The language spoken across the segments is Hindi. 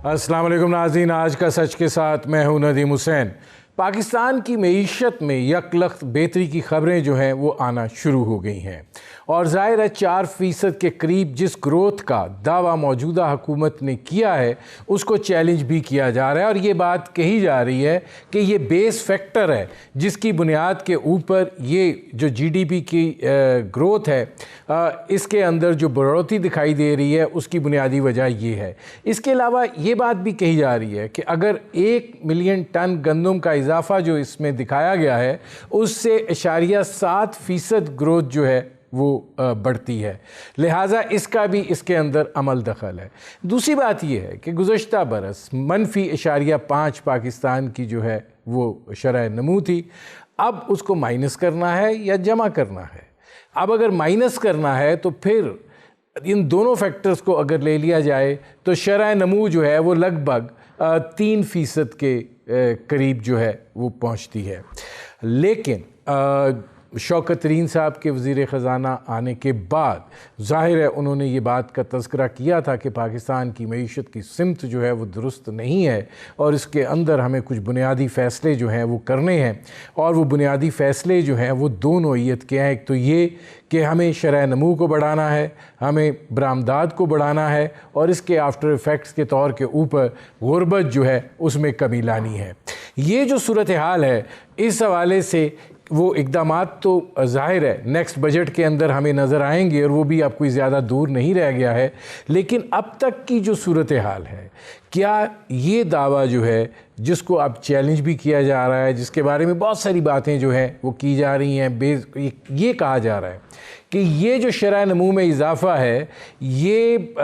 अस्सलाम वालेकुम नाज़रीन, आज का सच के साथ मैं हूं नदीम हुसैन। पाकिस्तान की मईशत में यकलख्त बेहतरी की खबरें जो हैं वो आना शुरू हो गई हैं और ज़ाहिर है 4% के करीब जिस ग्रोथ का दावा मौजूदा हुकूमत ने किया है उसको चैलेंज भी किया जा रहा है और ये बात कही जा रही है कि ये बेस फैक्टर है जिसकी बुनियाद के ऊपर ये जो जीडीपी की ग्रोथ है इसके अंदर जो बढ़ोतरी दिखाई दे रही है उसकी बुनियादी वजह ये है। इसके अलावा ये बात भी कही जा रही है कि अगर 1 मिलियन टन गंदम का इजाफा जो इसमें दिखाया गया है उससे 7% ग्रोथ जो है वो बढ़ती है, लिहाजा इसका भी इसके अंदर अमल दखल है। दूसरी बात यह है कि गुज़श्ता बरस -5 पाकिस्तान की जो है वो शरह नमू थी, अब उसको माइनस करना है या जमा करना है। अब अगर माइनस करना है तो फिर इन दोनों फैक्टर्स को अगर ले लिया जाए तो शरह नमू जो है वो लगभग 3% के करीब जो है वो पहुंचती है। लेकिन शौकत तरीन साहब के वज़ीर ख़ज़ाना आने के बाद ज़ाहिर है उन्होंने ये बात का तज़किरा किया था कि पाकिस्तान की मईशत की सिमत जो है वो दुरुस्त नहीं है और इसके अंदर हमें कुछ बुनियादी फ़ैसले जो हैं वो करने हैं और वो बुनियादी फ़ैसले जो हैं वो दो नौइयत के हैं। एक तो ये कि हमें शरह नमू को बढ़ाना है, हमें बरामदात को बढ़ाना है और इसके आफ्टर इफ़ेक्ट्स के तौर के ऊपर गुर्बत जो है उसमें कमी लानी है। ये जो सूरत हाल है इस हवाले से वो इक़दामात तो ज़ाहिर है नेक्स्ट बजट के अंदर हमें नज़र आएंगे और वो भी अब कोई ज़्यादा दूर नहीं रह गया है। लेकिन अब तक की जो सूरत हाल है, क्या ये दावा जो है जिसको अब चैलेंज भी किया जा रहा है, जिसके बारे में बहुत सारी बातें जो हैं वो की जा रही हैं, ये कहा जा रहा है कि ये जो शरह नमू में इजाफ़ा है ये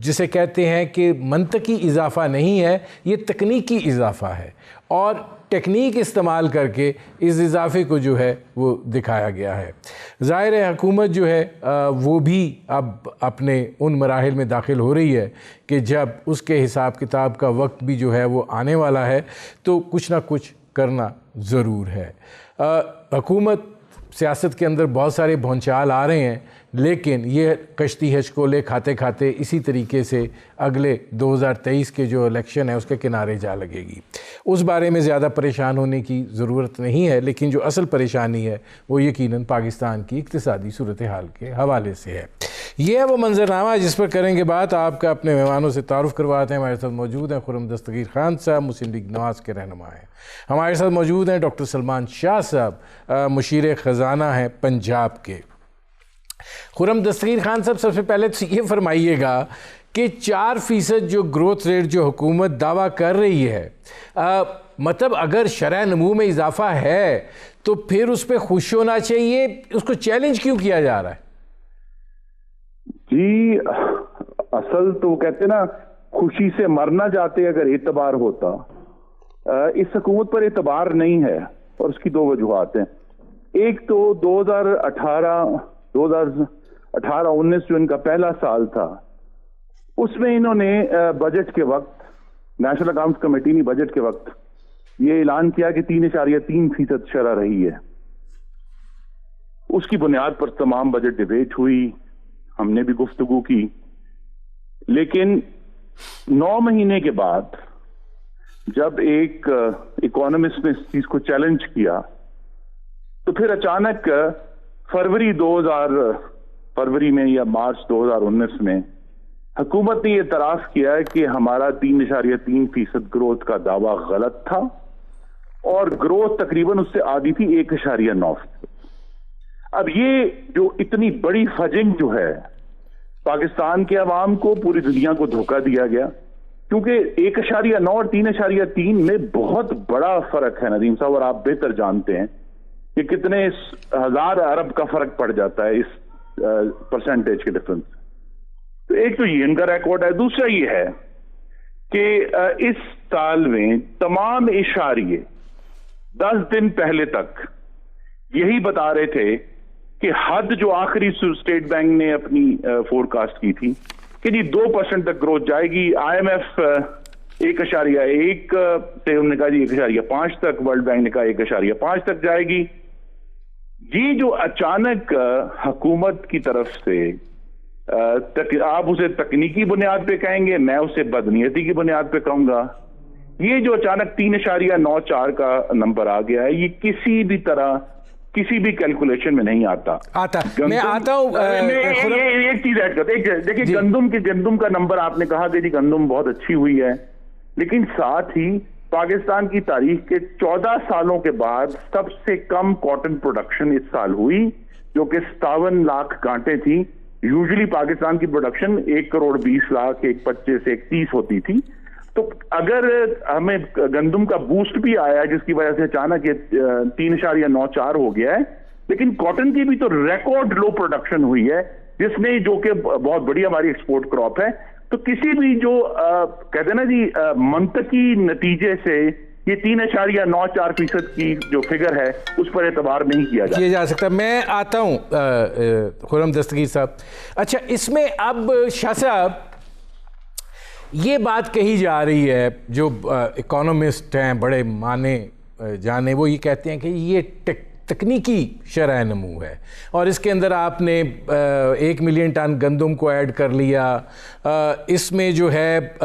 जिसे कहते हैं कि मंतकी इजाफ़ा नहीं है, ये तकनीकी इजाफ़ा है और टेक्निक इस्तेमाल करके इस इजाफे को जो है वो दिखाया गया है। ज़ाहिर है हुकूमत जो है वो भी अब अपने उन मराहिल में दाखिल हो रही है कि जब उसके हिसाब किताब का वक्त भी जो है वो आने वाला है तो कुछ ना कुछ करना ज़रूर है। हुकूमत सियासत के अंदर बहुत सारे भौंचाल आ रहे हैं, लेकिन ये कश्ती हचकोले खाते खाते इसी तरीके से अगले 2023 के जो इलेक्शन है उसके किनारे जा लगेगी। उस बारे में ज़्यादा परेशान होने की ज़रूरत नहीं है, लेकिन जो असल परेशानी है वो यकीनन पाकिस्तान की इक़्तिसादी सूरत हाल के हवाले से है। ये है वो मंजरनामा जिस पर करेंगे बात। आपका अपने मेहमानों से तारुफ़ करवाते हैं। हमारे साथ मौजूद हैं खुर्रम दस्तगीर खान साहब, मुस्लिम लीग नवाज़ के रहनुमा हैं। हमारे साथ मौजूद हैं डॉक्टर सलमान शाह साहब, मुशीर ख़ज़ाना हैं पंजाब के। खुर्रम दस्तगीर खान साहब, सबसे पहले तो ये फरमाइएगा कि 4% जो ग्रोथ रेट जो हुकूमत दावा कर रही है, मतलब अगर शरह नमू में इजाफा है तो फिर उस पर खुश होना चाहिए, उसको चैलेंज क्यों किया जा रहा है? जी, असल तो कहते ना खुशी से मरना चाहते अगर एतबार होता, इस हुकूमत पर एतबार नहीं है और उसकी दो वजूहात हैं। एक तो 2018-19 जो इनका पहला साल था उसमें इन्होंने बजट के वक्त, नेशनल अकाउंट्स कमेटी ने बजट के वक्त ये ऐलान किया कि 3.3% शरह रही है। उसकी बुनियाद पर तमाम बजट डिबेट हुई, हमने भी गुफ्तगू की, लेकिन 9 महीने के बाद जब एक इकोनॉमिस्ट ने इस चीज को चैलेंज किया तो फिर अचानक फरवरी में या मार्च 2019 में हुकूमत ने यह तराफ किया कि हमारा 3.3% ग्रोथ का दावा गलत था और ग्रोथ तकरीबन उससे आधी थी 1.9%। अब ये जो इतनी बड़ी फजिंग जो है, पाकिस्तान के अवाम को, पूरी दुनिया को धोखा दिया गया, क्योंकि 1.9 और 3.3 में बहुत बड़ा फर्क है नदीम साहब, और आप बेहतर जानते हैं कि कितने हजार अरब का फर्क पड़ जाता है इस परसेंटेज के डिफरेंस। तो एक तो ये इनका रिकॉर्ड है। दूसरा ये है कि इस साल में तमाम इशारे 10 दिन पहले तक यही बता रहे थे कि हद जो आखिरी स्टेट बैंक ने अपनी फोरकास्ट की थी कि जी 2% तक ग्रोथ जाएगी। IMF 1.1 से उन्होंने कहा जी 1.5 तक, वर्ल्ड बैंक ने कहा 1.5 तक जाएगी। ये जो अचानक हुकूमत की तरफ से आप उसे तकनीकी बुनियाद पे कहेंगे, मैं उसे बदनीयती की बुनियाद पे कहूंगा। ये जो अचानक 3.94 का नंबर आ गया है, ये किसी भी तरह किसी भी कैलकुलेशन में नहीं आता। मैं आता हूं। एक चीज ऐड करते, देखिए गंदम का नंबर आपने कहा कि जी गंदम बहुत अच्छी हुई है, लेकिन साथ ही पाकिस्तान की तारीख के 14 सालों के बाद सबसे कम कॉटन प्रोडक्शन इस साल हुई, जो कि 57 लाख गांठें थी। यूजुअली पाकिस्तान की प्रोडक्शन 1 करोड़ 20 लाख, 1.25 1.30 होती थी। तो अगर हमें गंदम का बूस्ट भी आया है जिसकी वजह से अचानक ये 3.94 हो गया है, लेकिन कॉटन की भी तो रिकॉर्ड लो प्रोडक्शन हुई है, जिसने जो कि बहुत बड़ी हमारी एक्सपोर्ट क्रॉप है। तो किसी भी जो कहते हैं ना जी मंतकी नतीजे से ये 3.94% की जो फिगर है उस पर एतबार नहीं किया जा सकता। मैं आता हूं खुर्रम दस्तगीर साहब। अच्छा, इसमें अब शाह साहब ये बात कही जा रही है, जो इकोनॉमिस्ट हैं बड़े माने जाने, वो ये कहते हैं कि ये तकनीकी शरह नमू है और इसके अंदर आपने 1 मिलियन टन गंदम को ऐड कर लिया। इसमें जो है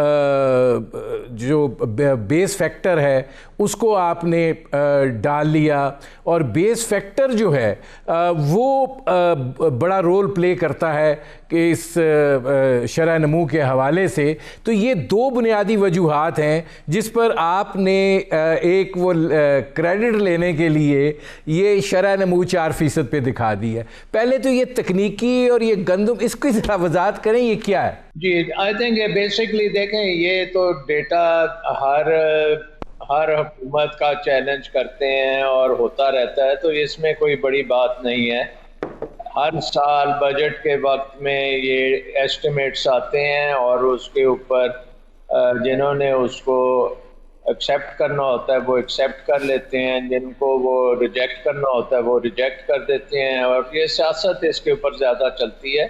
जो बेस फैक्टर है उसको आपने डाल लिया और बेस फैक्टर जो है वो बड़ा रोल प्ले करता है कि इस शरह नमू के हवाले से। तो ये दो बुनियादी वजूहात हैं जिस पर आपने एक वो क्रेडिट लेने के लिए ये शरह नमू 4% पे दिखा दी है। पहले तो ये तकनीकी और ये गंदम, इसकी जरा वजाहत करें, ये क्या है? जी, आई थिंक ये बेसिकली देखें, ये तो डेटा हर हुकूमत का चैलेंज करते हैं और होता रहता है, तो इसमें कोई बड़ी बात नहीं है। हर साल बजट के वक्त में ये एस्टिमेट्स आते हैं और उसके ऊपर जिन्होंने उसको एक्सेप्ट करना होता है वो एक्सेप्ट कर लेते हैं, जिनको वो रिजेक्ट करना होता है वो रिजेक्ट कर देते हैं, और ये सियासत इसके ऊपर ज़्यादा चलती है।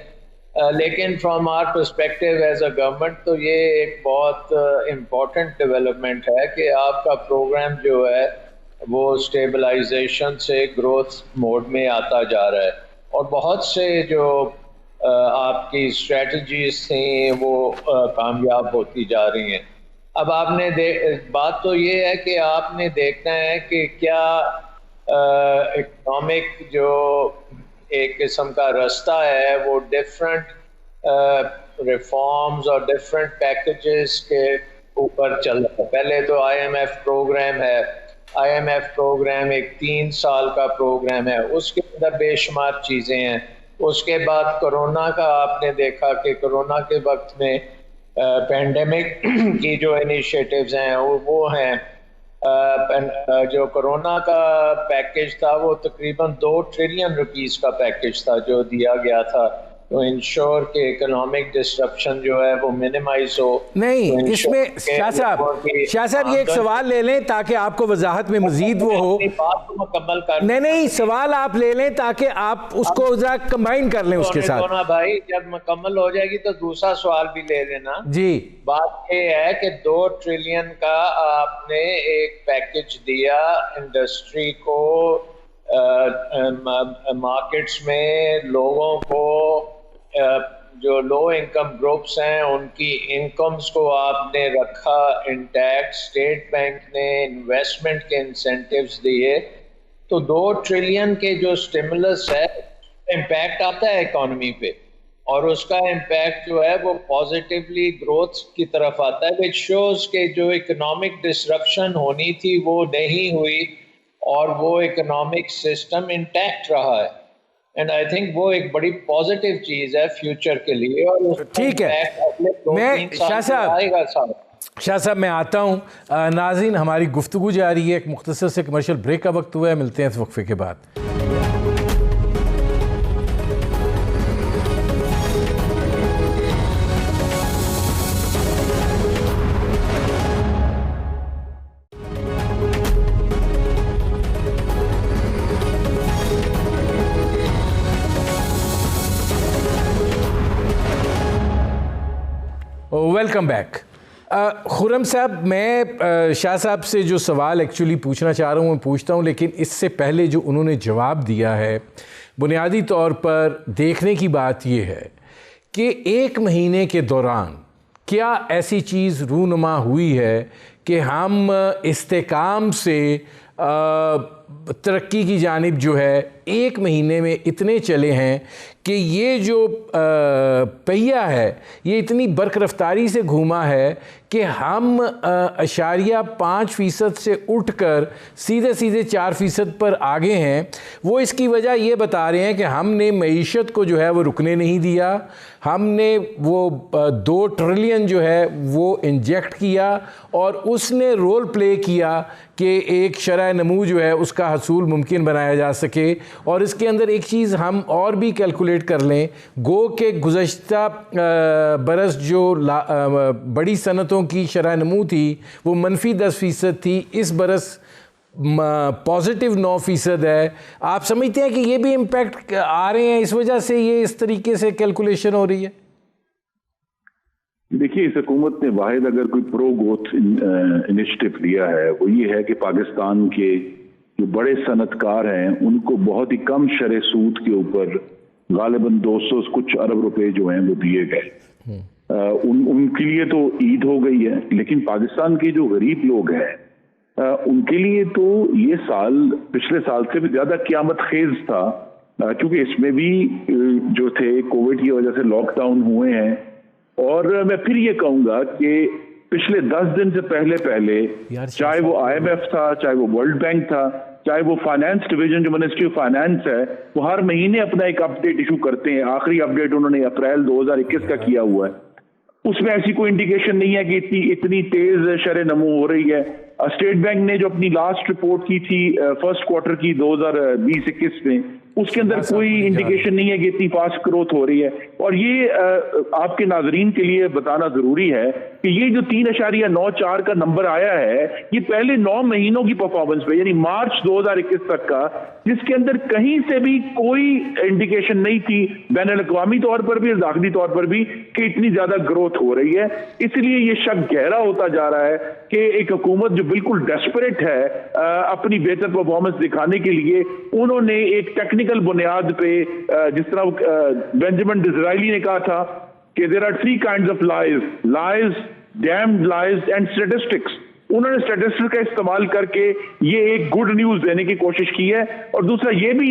लेकिन from our perspective as a government तो ये एक बहुत इम्पॉर्टेंट डेवलपमेंट है कि आपका प्रोग्राम जो है वो स्टेबलाइजेशन से ग्रोथ मोड में आता जा रहा है और बहुत से जो आपकी स्ट्रेटजीज थी वो कामयाब होती जा रही हैं। अब आपने बात तो ये है कि आपने देखना है कि क्या इकोनॉमिक जो एक किस्म का रास्ता है वो डिफरेंट रिफॉर्म्स और डिफरेंट पैकेजेस के ऊपर चल रहा है। पहले तो IMF प्रोग्राम है, IMF प्रोग्राम एक 3 साल का प्रोग्राम है, उसके अंदर बेशुमार चीज़ें हैं। उसके बाद कोरोना का आपने देखा कि कोरोना के वक्त में पेंडेमिक की जो इनिशिएटिव्स हैं वो हैं। जो कोरोना का पैकेज था वो तकरीबन 2 ट्रिलियन रुपीस का पैकेज था जो दिया गया था, तो इंश्योर के इकोनॉमिक डिस्ट्रप्शन जो है वो मिनिमाइज हो। नहीं, तो इसमें शाह साहब ये एक सवाल ले लें ताकि आपको वजाहत में मजीद वो हो। बात को मुकम्मल कर नहीं, सवाल आप ले लें ताकि आप उसको जरा कंबाइन कर लें उसके साथ। भाई जब मुकम्मल हो जाएगी तो दूसरा सवाल भी ले लेना जी। बात ये है कि 2 ट्रिलियन का आपने एक पैकेज दिया इंडस्ट्री को, मार्केट्स में लोगों को, जो लो इनकम ग्रुप्स हैं उनकी इनकम्स को आपने रखा इंटैक्ट। स्टेट बैंक ने इन्वेस्टमेंट के इंसेंटिव्स दिए, तो 2 ट्रिलियन के जो स्टिमुलस है इम्पैक्ट आता है इकोनॉमी पे और उसका इम्पैक्ट जो है वो पॉजिटिवली ग्रोथ की तरफ आता है, विच शोज के जो इकोनॉमिक डिसरप्शन होनी थी वो नहीं हुई और वो इकोनॉमिक सिस्टम इंटैक्ट रहा है। एंड आई थिंक वो एक बड़ी पॉजिटिव चीज है फ्यूचर के लिए। और ठीक है, मैं शाह साहब मैं आता हूँ। नाज़रीन, हमारी गुफ्तगू जारी है, एक मुख्तसर से कमर्शियल ब्रेक का वक्त हुआ है, मिलते हैं इस वक्फे के बाद। Welcome back. खुर्रम साहब, मैं शाह साहब से जो सवाल एक्चुअली पूछना चाह रहा हूँ मैं पूछता हूँ, लेकिन इससे पहले जो उन्होंने जवाब दिया है बुनियादी तौर पर देखने की बात यह है कि एक महीने के दौरान क्या ऐसी चीज़ रूनुमा हुई है कि हम इस्तेकाम से तरक्की की जानिब जो है एक महीने में इतने चले हैं कि ये जो पहिया है ये इतनी बरक रफ्तारी से घूमा है कि हम 0.5% से उठकर सीधे सीधे 4% पर आगे हैं। वो इसकी वजह ये बता रहे हैं कि हमने मईशत को जो है वो रुकने नहीं दिया, हमने वो 2 ट्रिलियन जो है वो इंजेक्ट किया और उसने रोल प्ले किया कि एक शरह नमू जो है उसका हसूल मुमकिन बनाया जा सके। और इसके अंदर एक चीज़ हम और भी कैलकुलेट कर लें, गो के गुज़श्ता बरस जो बड़ी सनतों की शरह नमू थी वो -10% थी, इस बरस पॉजिटिव 9% है। आप समझते हैं कि ये भी इम्पैक्ट आ रहे हैं, इस वजह से ये इस तरीके से कैलकुलेशन हो रही है? देखिए, इस हुकूमत ने वाहिद अगर कोई प्रो ग्रोथ इनिशिएटिव लिया है वो ये है कि पाकिस्तान के जो बड़े सनतकार हैं उनको बहुत ही कम शरह सूद के ऊपर गालिबन 200 कुछ अरब रुपए जो हैं वो दिए गए। उनके लिए तो ईद हो गई है, लेकिन पाकिस्तान के जो गरीब लोग हैं उनके लिए तो ये साल पिछले साल से भी ज्यादा क़यामत खेज था, क्योंकि इसमें भी जो थे कोविड की वजह से लॉकडाउन हुए हैं। और मैं फिर ये कहूंगा कि पिछले 10 दिन से पहले चाहे वो IMF था, चाहे वो वर्ल्ड बैंक था, चाहे वो फाइनेंस डिवीजन जो मिनिस्ट्री ऑफ फाइनेंस है, वो हर महीने अपना एक अपडेट इशू करते हैं। आखिरी अपडेट उन्होंने अप्रैल 2021 का किया हुआ है। उसमें ऐसी कोई इंडिकेशन नहीं है कि इतनी तेज शरह नमू हो रही है। स्टेट बैंक ने जो अपनी लास्ट रिपोर्ट की थी फर्स्ट क्वार्टर की 2020-21 में, उसके अंदर कोई इंडिकेशन नहीं है कि इतनी फास्ट ग्रोथ हो रही है। और ये आपके नाजरीन के लिए बताना जरूरी है कि ये जो 3.94 का नंबर आया है ये पहले 9 महीनों की परफॉर्मेंस पे, यानी मार्च 2021 तक का, जिसके अंदर कहीं से भी कोई इंडिकेशन नहीं थी बैनुल-अक़वामी तौर पर भी, दाखिली तौर पर भी, कि इतनी ज्यादा ग्रोथ हो रही है। इसलिए ये शक गहरा होता जा रहा है कि एक हुकूमत जो बिल्कुल डेस्परेट है अपनी बेहतर परफॉर्मेंस दिखाने के लिए, उन्होंने एक टेक्निकल बुनियाद पे, जिस तरह बेंजामिन डिज़रायली ने कहा था कि there are 3 kinds of lies, damned lies and statistics. उन्होंने स्टैटिस्टिक्स का इस्तेमाल करके ये एक गुड न्यूज देने की कोशिश की है। और दूसरा ये भी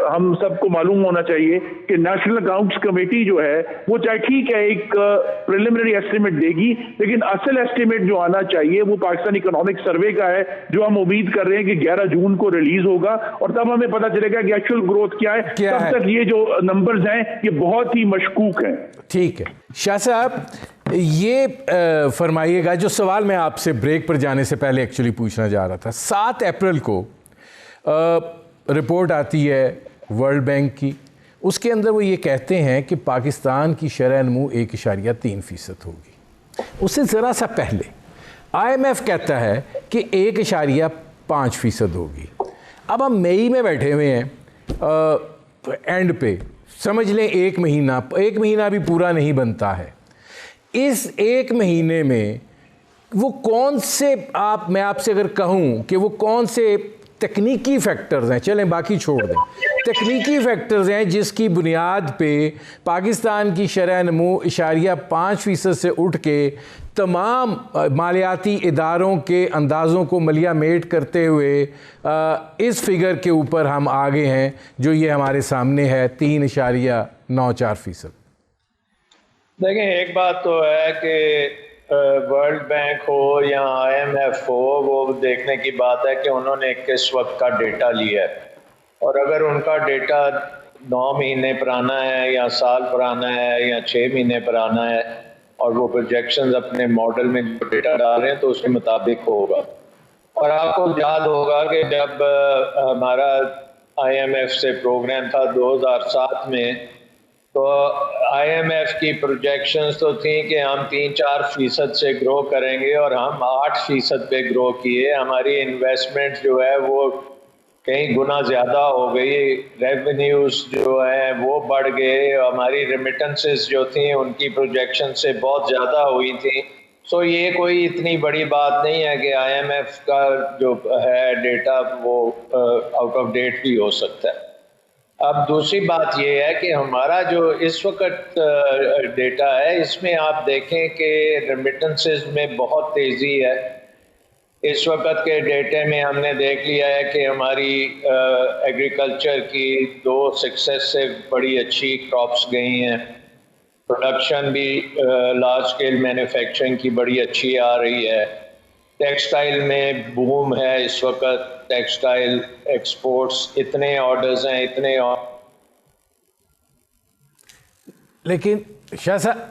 हम सबको मालूम होना चाहिए कि नेशनल अकाउंट्स कमेटी जो है वो चाहे ठीक है एक प्रिलिमिनरी एस्टिमेट देगी, लेकिन असल एस्टिमेट जो आना चाहिए वो पाकिस्तान इकोनॉमिक सर्वे का है, जो हम उम्मीद कर रहे हैं कि 11 जून को रिलीज होगा और तब हमें पता चलेगा कि एक्चुअल ग्रोथ क्या है। तब तक ये जो नंबर्स हैं ये बहुत ही मशकूक हैं। ठीक है शाह साहब, ये फरमाइएगा जो सवाल मैं आपसे ब्रेक पर जाने से पहले एक्चुअली पूछना जा रहा था। 7 अप्रैल को रिपोर्ट आती है वर्ल्ड बैंक की, उसके अंदर वो ये कहते हैं कि पाकिस्तान की शरह नमू 1.3% होगी। उससे ज़रा सा पहले IMF कहता है कि 1.5% होगी। अब हम मई में बैठे हुए हैं, एंड पे समझ लें एक महीना भी पूरा नहीं बनता है। इस एक महीने में वो कौन से, मैं आपसे अगर कहूँ कि वो कौन से तकनीकी फैक्टर्स हैं, चलें बाकी छोड़ दें, तकनीकी फैक्टर्स हैं जिसकी बुनियाद पे पाकिस्तान की शरह नमू 0.5% से उठ के तमाम मालियाती इदारों के अंदाज़ों को मलिया मेट करते हुए इस फिगर के ऊपर हम आगे हैं जो ये हमारे सामने है 3.94%। देखें, एक बात तो है कि वर्ल्ड बैंक हो या IMF हो, वो देखने की बात है कि उन्होंने किस वक्त का डेटा लिया है, और अगर उनका डेटा 9 महीने पुराना है या साल पुराना है या 6 महीने पुराना है और वो प्रोजेक्शंस अपने मॉडल में जो डेटा डाल रहे हैं तो उसके मुताबिक होगा। और आपको याद होगा कि जब हमारा IMF से प्रोग्राम था 2007 में, तो IMF की प्रोजेक्शंस तो थी कि हम 3-4% से ग्रो करेंगे और हम 8% पे ग्रो किए। हमारी इन्वेस्टमेंट जो है वो कई गुना ज़्यादा हो गई, रेवेन्यूज़ जो है वो बढ़ गए, हमारी रेमिटेंसेस जो थी उनकी प्रोजेक्शन से बहुत ज़्यादा हुई थी। सो ये कोई इतनी बड़ी बात नहीं है कि IMF का जो है डेटा वो आउट ऑफ डेट भी हो सकता है। अब दूसरी बात ये है कि हमारा जो इस वक्त डेटा है, इसमें आप देखें कि रेमिटेंसेस में बहुत तेज़ी है। इस वक्त के डेटे में हमने देख लिया है कि हमारी एग्रीकल्चर की 2 सक्सेसिव बड़ी अच्छी क्रॉप्स गई हैं। प्रोडक्शन भी लार्ज स्केल मैन्युफैक्चरिंग की बड़ी अच्छी आ रही है। टेक्सटाइल में बूम है इस वक्त, टेक्सटाइल एक्सपोर्ट्स इतने ऑर्डर्स हैं, इतने लेकिन शाह साहब,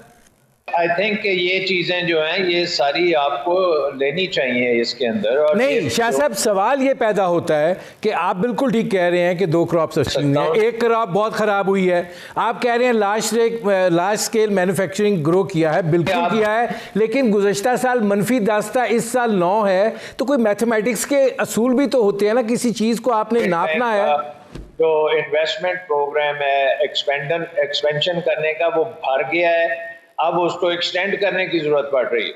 आई थिंक कि ये चीज़ें जो हैं ये सारी आपको लेनी चाहिए इसके अंदर। और नहीं शाह साहब, सवाल ये पैदा होता है कि आप बिल्कुल ठीक कह रहे हैं कि 2 क्रॉप्स अच्छी हुई हैं, एक क्रॉप बहुत ख़राब हुई है। आप कह रहे हैं लार्ज स्केल मैन्युफैक्चरिंग ग्रो किया है, बिल्कुल किया है, लेकिन गुज़श्ता साल मनफी 10 था, इस साल 9 है। तो कोई मैथमेटिक्स के असूल भी तो होते हैं ना, किसी चीज़ को आपने नापना है। जो इन्वेस्टमेंट प्रोग्राम है एक्सपेंशन करने का, वो भर गया है, अब उसको एक्सटेंड करने की जरूरत पड़ रही है।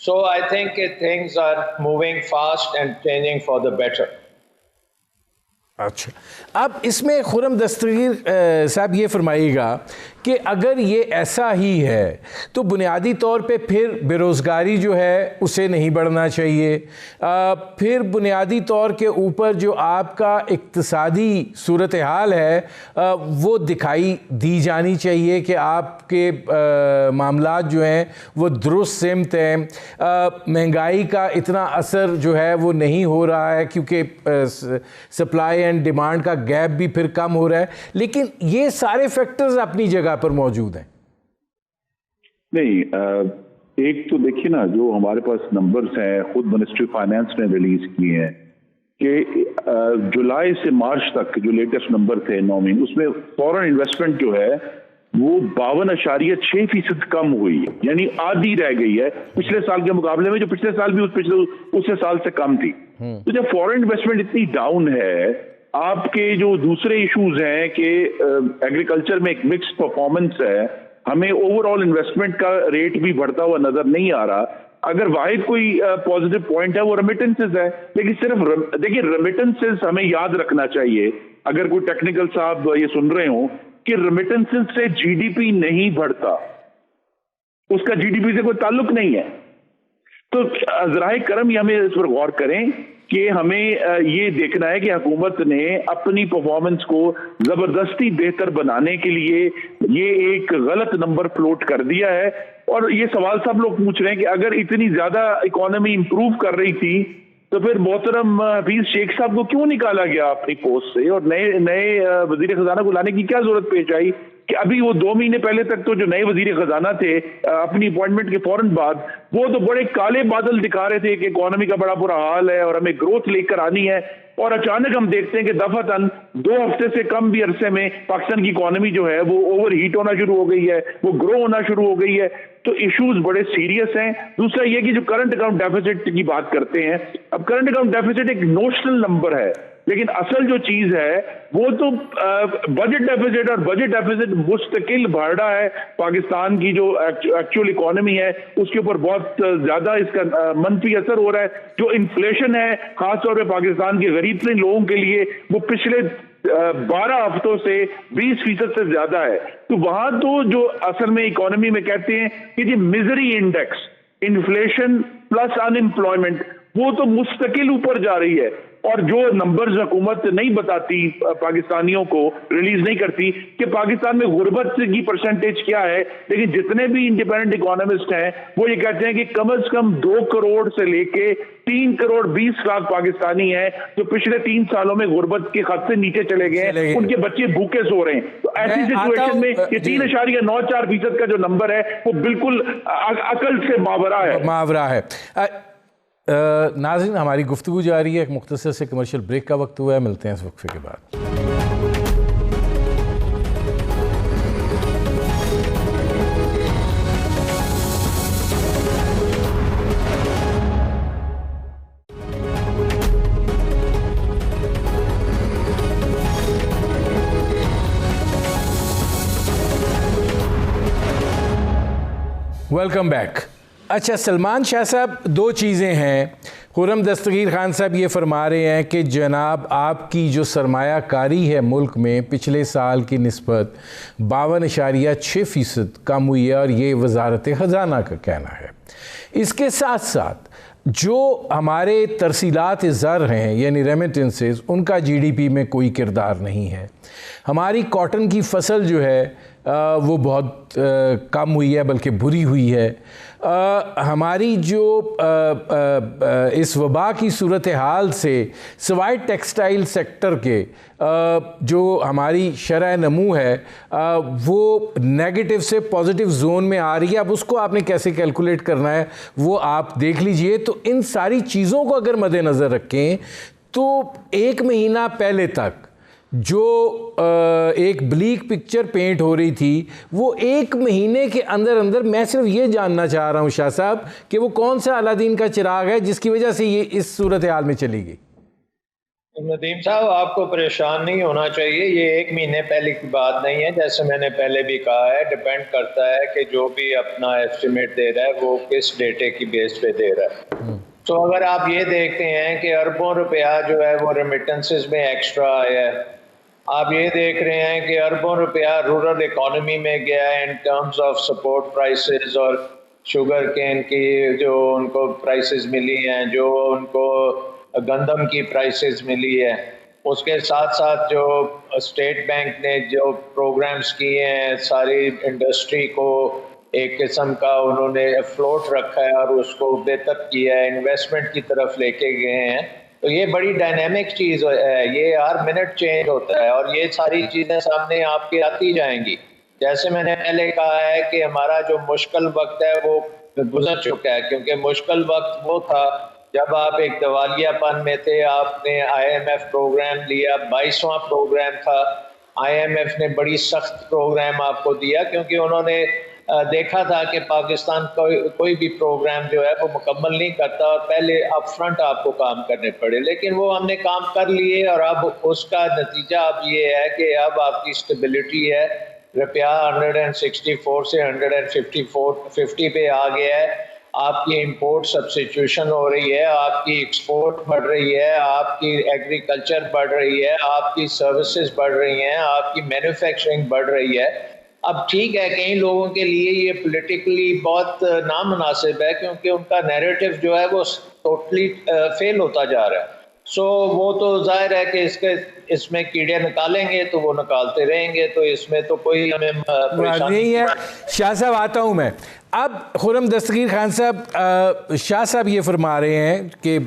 So I think things are moving fast and changing for the better. अच्छा, अब इसमें खुर्रम दस्तगीर साहब ये फरमाइएगा कि अगर ये ऐसा ही है तो बुनियादी तौर पे फिर बेरोज़गारी जो है उसे नहीं बढ़ना चाहिए। फिर बुनियादी तौर के ऊपर जो आपका इक्तिसादी सूरत हाल है वो दिखाई दी जानी चाहिए कि आपके मामलात जो हैं वो दुरुस्त सिमत हैं। महंगाई का इतना असर जो है वो नहीं हो रहा है क्योंकि सप्लाई एंड डिमांड का गैप भी फिर कम हो रहा है, लेकिन ये सारे फैक्टर्स अपनी जगह पर मौजूद हैं। नहीं, एक तो देखिए ना, जो हमारे पास नंबर्स हैं खुद मिनिस्ट्री फाइनेंस ने रिलीज किए हैं कि जुलाई से मार्च तक जो लेटेस्ट नंबर थे 9 महीने, उसमें फॉरेन इन्वेस्टमेंट जो है वो 52.6% कम हुई, यानी आधी रह गई है पिछले साल के मुकाबले में, जो पिछले साल भी उससे साल से कम थी। तो जब फॉरेन इन्वेस्टमेंट इतनी डाउन है, आपके जो दूसरे इश्यूज हैं कि एग्रीकल्चर में एक मिक्स्ड परफॉर्मेंस है, हमें ओवरऑल इन्वेस्टमेंट का रेट भी बढ़ता हुआ नजर नहीं आ रहा। अगर वाहिद कोई पॉजिटिव पॉइंट है वो रेमिटेंसेस है, लेकिन सिर्फ देखिए रेमिटेंसेस हमें याद रखना चाहिए, अगर कोई टेक्निकल साहब ये सुन रहे हो, कि रेमिटेंसेस से जीडीपी नहीं बढ़ता, उसका जीडीपी से कोई ताल्लुक नहीं है। तो ज़राए करम ये हमें इस पर गौर करें कि हमें ये देखना है कि हुकूमत ने अपनी परफॉर्मेंस को जबरदस्ती बेहतर बनाने के लिए ये एक गलत नंबर फ्लोट कर दिया है। और ये सवाल सब लोग पूछ रहे हैं कि अगर इतनी ज्यादा इकोनॉमी इंप्रूव कर रही थी तो फिर मोहतरम हफीज शेख साहब को क्यों निकाला गया अपनी पोस्ट से, और नए वजीर खजाना को लाने की क्या जरूरत पेश आई कि अभी वो 2 महीने पहले तक तो जो नए वजीर खजाना थे अपनी अपॉइंटमेंट के फौरन बाद, वो तो बड़े काले बादल दिखा रहे थे कि इकोनॉमी का बड़ा बुरा हाल है और हमें ग्रोथ लेकर आनी है, और अचानक हम देखते हैं कि दफातन 2 हफ्ते से कम भी अरसे में पाकिस्तान की इकोनॉमी जो है वो ओवर हीट होना शुरू हो गई है, वो ग्रो होना शुरू हो गई है। तो इश्यूज बड़े सीरियस हैं। दूसरा ये कि जो करंट अकाउंट डेफिसिट की बात करते हैं, अब करंट अकाउंट डेफिसिट एक नोशनल नंबर है, लेकिन असल जो चीज है वो तो बजट डेफिसिट, और बजट डेफिसिट मुस्तकिल बढ़ रहा है। पाकिस्तान की जो एक्चुअल इकोनॉमी है उसके ऊपर बहुत ज्यादा इसका मनफी असर हो रहा है। जो इन्फ्लेशन है खासतौर पे पाकिस्तान के गरीब तरीन लोगों के लिए वो पिछले 12 हफ्तों से 20% से ज्यादा है। तो वहां तो जो असल में इकोनॉमी में कहते हैं कि जी misery index, inflation plus unemployment, वो तो मुस्तकिल ऊपर जा रही है। और जो नंबर्स हुकूमत नहीं बताती पाकिस्तानियों को, रिलीज नहीं करती कि पाकिस्तान में गुर्बत की परसेंटेज क्या है, लेकिन जितने भी इंडिपेंडेंट इकोनॉमिस्ट हैं वो ये कहते हैं कि कम से कम 2 करोड़ से लेके 3 करोड़ 20 लाख पाकिस्तानी हैं जो पिछले 3 सालों में गुर्बत के खत से नीचे चले गए, उनके बच्चे भूखे सो रहे हैं। तो ऐसी सिचुएशन में ये 3.94% का जो नंबर है वो बिल्कुल अकल से मावरा है। नाज़रीन, हमारी गुफ्तगू जारी है, एक मुख्तसर से कमर्शियल ब्रेक का वक्त हुआ है, मिलते हैं इस वक्फे के बाद। Welcome back. अच्छा सलमान शाह साहब, दो चीज़ें हैं। खुर्रम दस्तगीर खान साहब ये फरमा रहे हैं कि जनाब आपकी जो सरमायाकारी है मुल्क में पिछले साल की निस्बत 52.6% कम हुई है, और ये वजारत ख़जाना का कहना है। इसके साथ साथ जो हमारे तरसीलात ज़र हैं यानी रेमिटेंसेस, उनका जीडीपी में कोई किरदार नहीं है। हमारी कॉटन की फसल जो है वो बहुत कम हुई है, बल्कि बुरी हुई है। हमारी जो इस वबा की सूरत हाल से सवाए टेक्सटाइल सेक्टर के जो हमारी शरह नमू है वो नेगेटिव से पॉजिटिव जोन में आ रही है। अब उसको आपने कैसे कैलकुलेट करना है वो आप देख लीजिए। तो इन सारी चीज़ों को अगर मद्देनज़र रखें तो एक महीना पहले तक जो एक ब्लीक पिक्चर पेंट हो रही थी, वो एक महीने के अंदर अंदर, मैं सिर्फ ये जानना चाह रहा हूँ शाह साहब कि वो कौन सा अलादीन का चिराग है जिसकी वजह से ये इस सूरत हाल में चली गई। नदीम साहब, आपको परेशान नहीं होना चाहिए, ये एक महीने पहले की बात नहीं है। जैसे मैंने पहले भी कहा है, डिपेंड करता है कि जो भी अपना एस्टिमेट दे रहा है वो किस डेटे की बेस पे दे रहा है। तो अगर आप ये देखते हैं कि अरबों रुपया जो है वो रेमिटेंसेस में एक्स्ट्रा आया है, आप ये देख रहे हैं कि अरबों रुपया रूरल इकोनॉमी में गया है in terms of support prices और शुगर केन की जो उनको प्राइसेस मिली हैं, जो उनको गंदम की प्राइसेस मिली है। उसके साथ साथ जो स्टेट बैंक ने जो प्रोग्राम्स किए हैं, सारी इंडस्ट्री को एक किस्म का उन्होंने फ्लोट रखा है और उसको बेहतर किया है, इन्वेस्टमेंट की तरफ लेके गए हैं। तो ये बड़ी डायनेमिक चीज़ है, ये हर मिनट चेंज होता है और ये सारी चीज़ें सामने आपके आती जाएंगी। जैसे मैंने पहले कहा है कि हमारा जो मुश्किल वक्त है वो गुजर चुका है, क्योंकि मुश्किल वक्त वो था जब आप एक दिवालियापन में थे। आपने IMF प्रोग्राम लिया, 22वां प्रोग्राम था। IMF ने बड़ी सख्त प्रोग्राम आपको दिया क्योंकि उन्होंने देखा था कि पाकिस्तान कोई भी प्रोग्राम जो है वो मुकम्मल नहीं करता और पहले अप फ्रंट आपको काम करने पड़े, लेकिन वो हमने काम कर लिए और अब उसका नतीजा अब ये है कि अब आपकी स्टेबिलिटी है। रुपया 164 से 150 पे आ गया है। आपकी इंपोर्ट सब्स्टिट्यूशन हो रही है, आपकी एक्सपोर्ट बढ़ रही है, आपकी एग्रीकल्चर बढ़ रही है, आपकी सर्विसेज बढ़ रही हैं, आपकी मैन्युफैक्चरिंग बढ़ रही है। अब ठीक है, कई लोगों के लिए ये पॉलिटिकली बहुत नामुनासिब है क्योंकि उनका नैरेटिव जो है वो टोटली फेल होता जा रहा है। सो वो तो जाहिर है कि इसमें कीड़े निकालेंगे तो वो निकालते रहेंगे, तो इसमें तो कोई हमें परेशानी नहीं है। शाह साहब आता हूँ मैं। अब खुर्रम दस्तगीर खान साहब, शाह साहब ये फरमा रहे हैं कि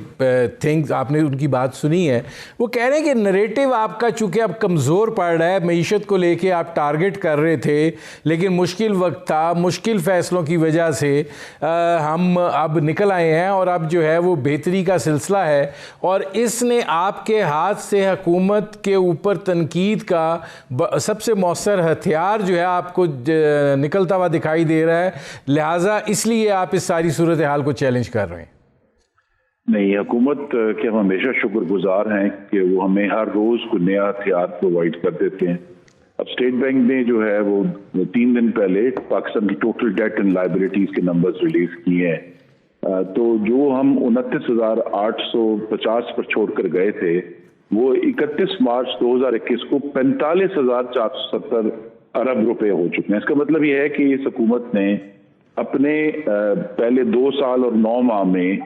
थिंग्स, आपने उनकी बात सुनी है, वो कह रहे हैं कि नरेटिव आपका चूँकि अब कमज़ोर पड़ रहा है, मईशत को लेके आप टारगेट कर रहे थे लेकिन मुश्किल वक्त था, मुश्किल फ़ैसलों की वजह से हम अब निकल आए हैं और अब जो है वो बेहतरी का सिलसिला है और इसने आपके हाथ से हुकूमत के ऊपर तनकीद का सबसे मौसर हथियार जो है आपको निकलता हुआ दिखाई दे रहा है, लिहाजा इसलिए आप इस सारी सूरत हाल को चैलेंज कर रहे हैं। नहीं, हुकूमत के हम हमेशा शुक्रगुजार हैं कि वो हमें हर रोज को नया हथियार प्रोवाइड कर देते हैं। अब स्टेट बैंक ने जो है वो 3 दिन पहले पाकिस्तान की टोटल डेट एंड लायबिलिटीज के नंबर्स रिलीज किए हैं। तो जो हम 29,850 पर छोड़कर गए थे वो 31 मार्च 2021 को 45,470 अरब रुपए हो चुके हैं। इसका मतलब यह है कि इस हुकूमत ने अपने पहले 2 साल और 9 माह में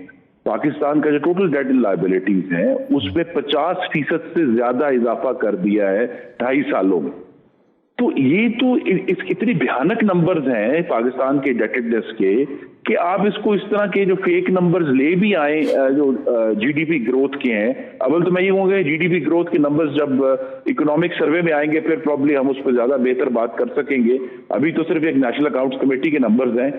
पाकिस्तान का जो टोटल डेट एंड लायबिलिटीज हैं उसमें 50% से ज्यादा इजाफा कर दिया है 2.5 सालों में। तो ये तो इतनी भयानक नंबर्स हैं पाकिस्तान के डेटेडनेस के कि आप इसको इस तरह के जो फेक नंबर्स ले भी आए जो जीडीपी ग्रोथ के हैं। अव्वल तो मैं ये कहूँगा जीडीपी ग्रोथ के नंबर्स जब इकोनॉमिक सर्वे में आएंगे फिर प्रॉब्ली हम उस पर ज्यादा बेहतर बात कर सकेंगे। अभी तो सिर्फ एक नेशनल अकाउंट्स कमेटी के नंबर्स हैं।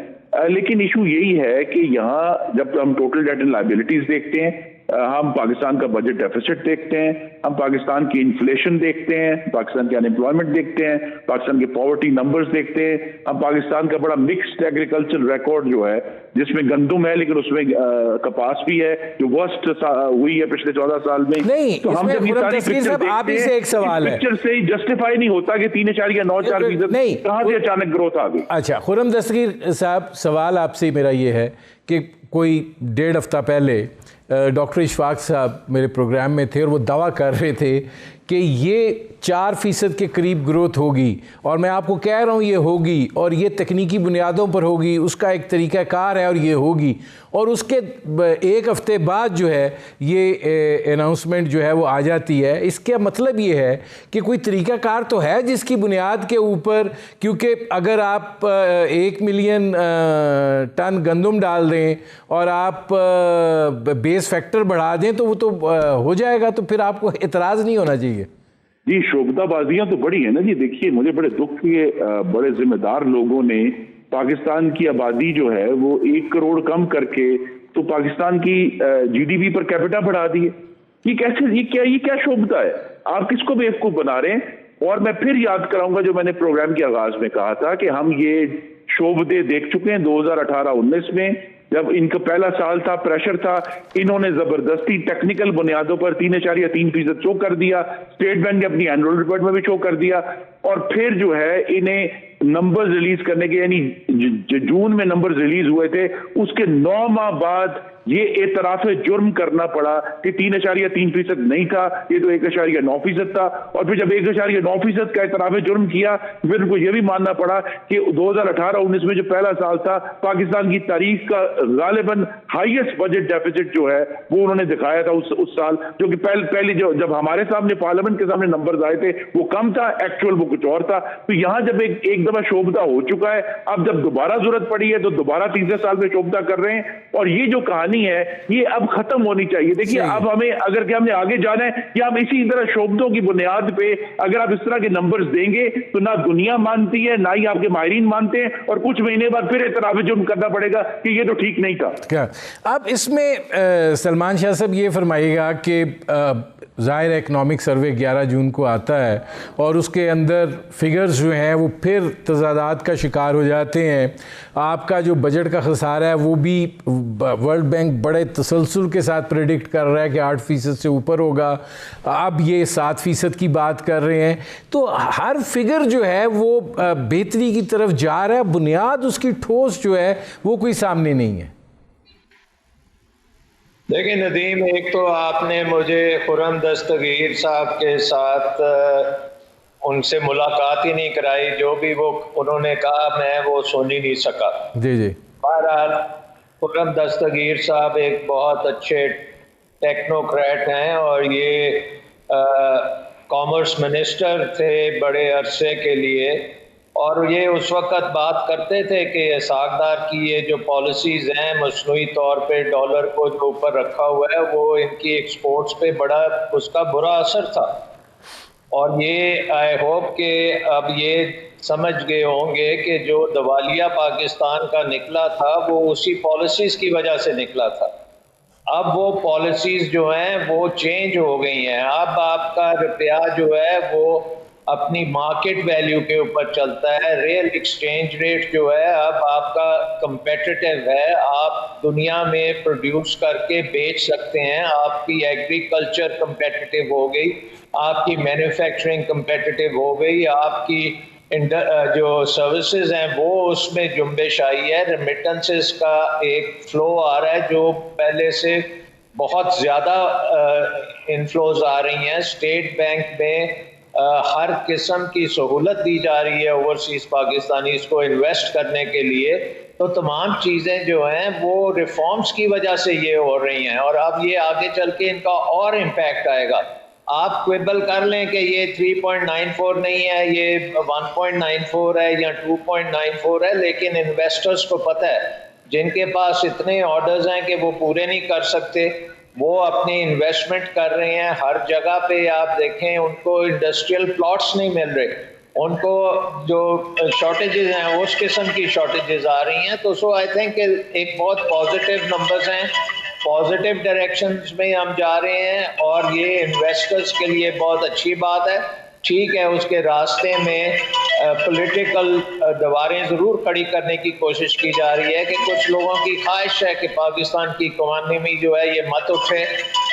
लेकिन इशू यही है कि यहाँ जब हम टोटल डेट एंड लायबिलिटीज देखते हैं हम पाकिस्तान का बजट डेफिसिट देखते हैं, हम पाकिस्तान की इन्फ्लेशन देखते हैं, पाकिस्तान की अनएम्प्लॉयमेंट देखते हैं, पाकिस्तान के पॉवर्टी नंबर्स देखते हैं, हम पाकिस्तान का बड़ा मिक्स्ड एग्रीकल्चर रिकॉर्ड जो है जिसमें गंदम है लेकिन उसमें कपास भी है जो वर्स्ट हुई है पिछले 14 साल में। नहीं, तो हम जब ये सारी पिक्चर देखते हैं, एक सवाल है, पिक्चर से ही जस्टिफाई नहीं होता कि 3.94% नहीं कहां से अचानक ग्रोथ आ गई। अच्छा खुर्रम दस्तगीर साहब, सवाल आपसे मेरा ये है कि कोई 1.5 हफ्ता पहले डॉक्टर इशफाक साहब मेरे प्रोग्राम में थे और वो दावा कर रहे थे कि ये 4% के करीब ग्रोथ होगी, और मैं आपको कह रहा हूँ ये होगी और ये तकनीकी बुनियादों पर होगी, उसका एक तरीक़ाकार है और ये होगी, और उसके 1 हफ्ते बाद जो है ये अनाउंसमेंट जो है वो आ जाती है। इसका मतलब ये है कि कोई तरीक़ाकार तो है जिसकी बुनियाद के ऊपर, क्योंकि अगर आप 1 मिलियन टन गंदम डाल दें और आप बेस फैक्टर बढ़ा दें तो वो तो हो जाएगा, तो फिर आपको एतराज़ नहीं होना चाहिए। जी, शोबदाबाजियां तो बड़ी है ना जी। देखिए, मुझे बड़े दुख के बड़े जिम्मेदार लोगों ने पाकिस्तान की आबादी जो है वो 1 करोड़ कम करके तो पाकिस्तान की जीडीपी पर कैपिटा बढ़ा दी है। ये कैसे, ये क्या शोभता है? आप किसको बेवकूफ बना रहे हैं? और मैं फिर याद कराऊंगा जो मैंने प्रोग्राम के आगाज में कहा था कि हम ये शोबदे देख चुके हैं 2018-19 में, जब इनका पहला साल था, प्रेशर था, इन्होंने जबरदस्ती टेक्निकल बुनियादों पर 3.3% शो कर दिया, स्टेट बैंक ने अपनी एनुअल रिपोर्ट में भी शो कर दिया, और फिर जो है इन्हें नंबर्स रिलीज करने के, यानी जून में नंबर्स रिलीज हुए थे, उसके 9 माह बाद ये एतराफ जुर्म करना पड़ा कि 3.3% नहीं था, ये तो 1.9% था। और फिर जब 1.9% का एतराफ जुर्म किया, फिर उनको ये भी मानना पड़ा कि 2018-19 में जो पहला साल था, पाकिस्तान की तारीख का गालिबन हाईएस्ट बजट डेफिसिट जो है वो उन्होंने दिखाया था उस साल, जो कि पहले जब हमारे सामने पार्लियामेंट के सामने नंबर्स आए थे वो कम था, एक्चुअल वो कुछ और था। तो यहां जब एक दफा शोभता हो चुका है, अब जब दोबारा जरूरत पड़ी है तो दोबारा तीसरे साल में शोभता कर रहे हैं, और ये जो कहानी है ये अब खत्म होनी चाहिए। देखिए, अब हमें अगर हमने आगे जाना है कि हम इसी तरह शोबतों की बुनियाद पे अगर आप इस तरह के नंबर्स देंगे तो ना दुनिया मानती है, ना ही आपके माहिरीन मानते हैं, और कुछ महीने बाद फिर एतराफ़ जुर्म करना पड़ेगा कि ये तो ठीक नहीं था। क्या अब इसमें सलमान शाह साहब ये फरमाइएगा कि ज़ाहिर इकनॉमिक सर्वे 11 जून को आता है और उसके अंदर फिगर्स जो हैं वो फिर तज़ादात का शिकार हो जाते हैं। आपका जो बजट का खसारा है वो भी वर्ल्ड बैंक बड़े तसलसल के साथ प्रेडिक्ट कर रहा है कि 8% से ऊपर होगा, अब ये 7% की बात कर रहे हैं। तो हर फिगर जो है वो बेहतरी की तरफ जा रहा है, बुनियाद उसकी ठोस जो है वो कोई सामने नहीं है। देखिए नदीम, एक तो आपने मुझे खुर्रम दस्तगीर साहब के साथ उनसे मुलाकात ही नहीं कराई, जो भी वो उन्होंने कहा मैं वो सुन ही नहीं सका। जी जी। बहरहाल खुर्रम दस्तगीर साहब एक बहुत अच्छे टेक्नोक्रेट हैं और ये कॉमर्स मिनिस्टर थे बड़े अरसे के लिए, और ये उस वक़्त बात करते थे कि सागदार की ये जो पॉलिसीज़ हैं मसनूई तौर पे डॉलर को जो ऊपर रखा हुआ है वो इनकी एक्सपोर्ट्स पे बड़ा उसका बुरा असर था। और ये आई होप कि अब ये समझ गए होंगे कि जो दिवालिया पाकिस्तान का निकला था वो उसी पॉलिसीज़ की वजह से निकला था। अब वो पॉलिसीज़ जो हैं वो चेंज हो गई हैं। अब आपका रुपया जो है वो अपनी मार्केट वैल्यू के ऊपर चलता है। रियल एक्सचेंज रेट जो है अब आपका कंपेटिटिव है, आप दुनिया में प्रोड्यूस करके बेच सकते हैं, आपकी एग्रीकल्चर कंपेटिटिव हो गई, आपकी मैन्युफैक्चरिंग कंपेटिटिव हो गई, आपकी जो सर्विसेज हैं वो उसमें जुम्बिश आई है। रेमिटेंसेस का एक फ्लो आ रहा है जो पहले से बहुत ज़्यादा इनफ्लोज आ रही हैं। स्टेट बैंक में हर किस्म की सहूलत दी जा रही है ओवरसीज़ पाकिस्तानीज़ को इन्वेस्ट करने के लिए। तो तमाम चीज़ें जो हैं वो रिफॉर्म्स की वजह से ये हो रही हैं, और अब ये आगे चल के इनका और इम्पैक्ट आएगा। आप क्विबल कर लें कि ये 3.94 नहीं है, ये 1.94 है या 2.94 है, लेकिन इन्वेस्टर्स को पता है जिनके पास इतने ऑर्डर्स हैं कि वो पूरे नहीं कर सकते, वो अपनी इन्वेस्टमेंट कर रहे हैं। हर जगह पे आप देखें उनको इंडस्ट्रियल प्लॉट्स नहीं मिल रहे, उनको जो शॉर्टेजेस हैं उस किस्म की शॉर्टेजेस आ रही हैं। तो सो आई थिंक एक बहुत पॉजिटिव नंबर्स हैं पॉजिटिव डायरेक्शंस में हम जा रहे हैं और ये इन्वेस्टर्स के लिए बहुत अच्छी बात है। ठीक है, उसके रास्ते में पॉलिटिकल दीवारें ज़रूर खड़ी करने की कोशिश की जा रही है कि कुछ लोगों की ख्वाहिश है कि पाकिस्तान की इकॉनमी जो है ये मत उठे,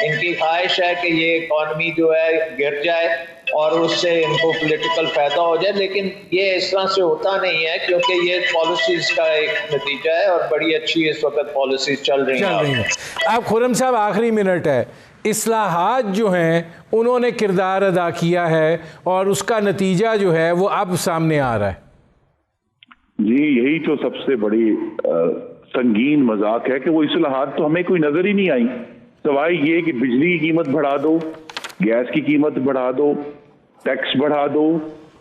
इनकी ख्वाहिश है कि ये इकॉनमी जो है गिर जाए और उससे इनको पॉलिटिकल फ़ायदा हो जाए, लेकिन ये इस तरह से होता नहीं है क्योंकि ये पॉलिसीज़ का एक नतीजा है और बड़ी अच्छी इस वक्त पॉलिसीज़ चल रही हैं। अब खुर्रम साहब, आखिरी मिनट है, इस्लाहात जो हैं उन्होंने किरदार अदा किया है और उसका नतीजा जो है वो अब सामने आ रहा है। जी, यही तो सबसे बड़ी संगीन मजाक है कि वो इस्लाहात तो हमें कोई नजर ही नहीं आई, सवाए ये कि बिजली की कीमत बढ़ा दो, गैस की कीमत बढ़ा दो, टैक्स बढ़ा दो,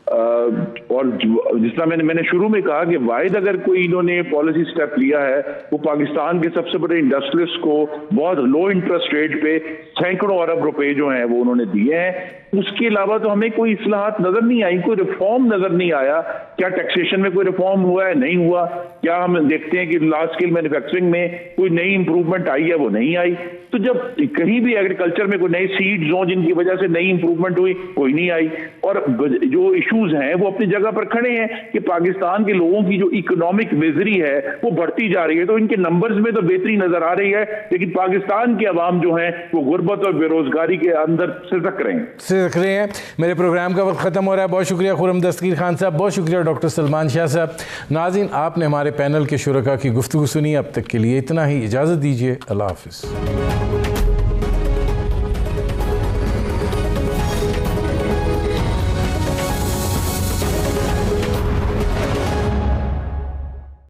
और जिस तरह मैंने शुरू में कहा कि वाहिद अगर कोई इन्होंने पॉलिसी स्टेप लिया है वो पाकिस्तान के सबसे बड़े इंडस्ट्रियलिस्ट को बहुत लो इंटरेस्ट रेट पे सैकड़ों अरब रुपए जो हैं वो उन्होंने दिए हैं। उसके अलावा तो हमें कोई इस्लाहात नजर नहीं आई, कोई रिफॉर्म नजर नहीं आया। क्या टैक्सेशन में कोई रिफॉर्म हुआ है? नहीं हुआ। क्या हम देखते हैं कि लार्ज स्केल मैन्युफैक्चरिंग में कोई नई इंप्रूवमेंट आई है? वो नहीं आई। तो जब कहीं भी एग्रीकल्चर में कोई नई सीड्स हो जिनकी वजह से नई इंप्रूवमेंट हुई, कोई नहीं आई। और जो इश्यूज हैं वो अपनी जगह पर खड़े हैं कि पाकिस्तान के लोगों की जो इकोनॉमिक मिजरी है वो बढ़ती जा रही है। तो इनके नंबर्स में तो बेहतरी नजर आ रही है, लेकिन पाकिस्तान के अवाम जो हैं वो गुर्बत और बेरोजगारी के अंदर सिसक रहे हैं। मेरे प्रोग्राम का वक्त ख़त्म हो रहा है। बहुत शुक्रिया खुर्रम दस्तगीर खान साहब, बहुत शुक्रिया डॉक्टर सलमान शाह साहब। नाज़रीन, आपने हमारे पैनल के शुरका की गुफ्तगू सुनी। अब तक के लिए इतना ही, इजाज़त दीजिए। अल्लाह हाफ़िज़।